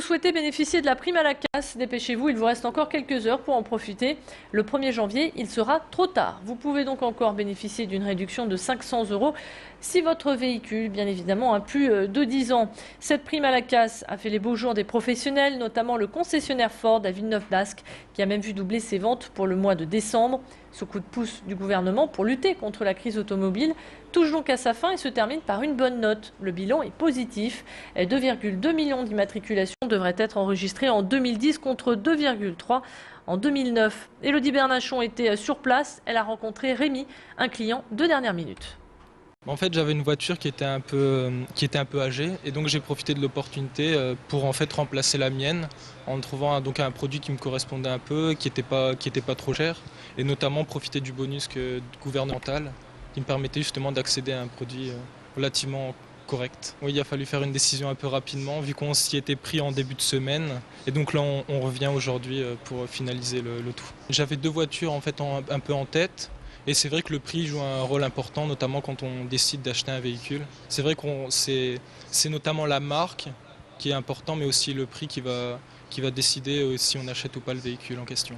souhaitez bénéficier de la prime à la casse, dépêchez-vous, il vous reste encore quelques heures pour en profiter. Le 1er janvier, il sera trop tard. Vous pouvez donc encore bénéficier d'une réduction de 500 € si votre véhicule, bien évidemment, a plus de 10 ans. Cette prime à la casse a fait les beaux jours des professionnels, notamment le concessionnaire Ford à Villeneuve-d'Ascq, qui a même vu doubler ses ventes pour le mois de décembre. Ce coup de pouce du gouvernement pour lutter contre la crise automobile touche donc à sa fin et se termine par une bonne note. Le bilan est positif. 2,2 millions d'immatriculations devraient être enregistrées en 2010 contre 2,3 en 2009. Élodie Bernachon était sur place. Elle a rencontré Rémi, un client de dernière minute. En fait, j'avais une voiture qui était un peu âgée et donc j'ai profité de l'opportunité pour en fait remplacer la mienne en trouvant donc un produit qui me correspondait un peu, qui était pas trop cher et notamment profiter du bonus gouvernemental qui me permettait justement d'accéder à un produit relativement correct. Oui, il a fallu faire une décision un peu rapidement vu qu'on s'y était pris en début de semaine et donc là on revient aujourd'hui pour finaliser le tout. J'avais deux voitures en fait un peu en tête. Et c'est vrai que le prix joue un rôle important, notamment quand on décide d'acheter un véhicule. C'est vrai que c'est notamment la marque qui est important, mais aussi le prix qui va décider si on achète ou pas le véhicule en question.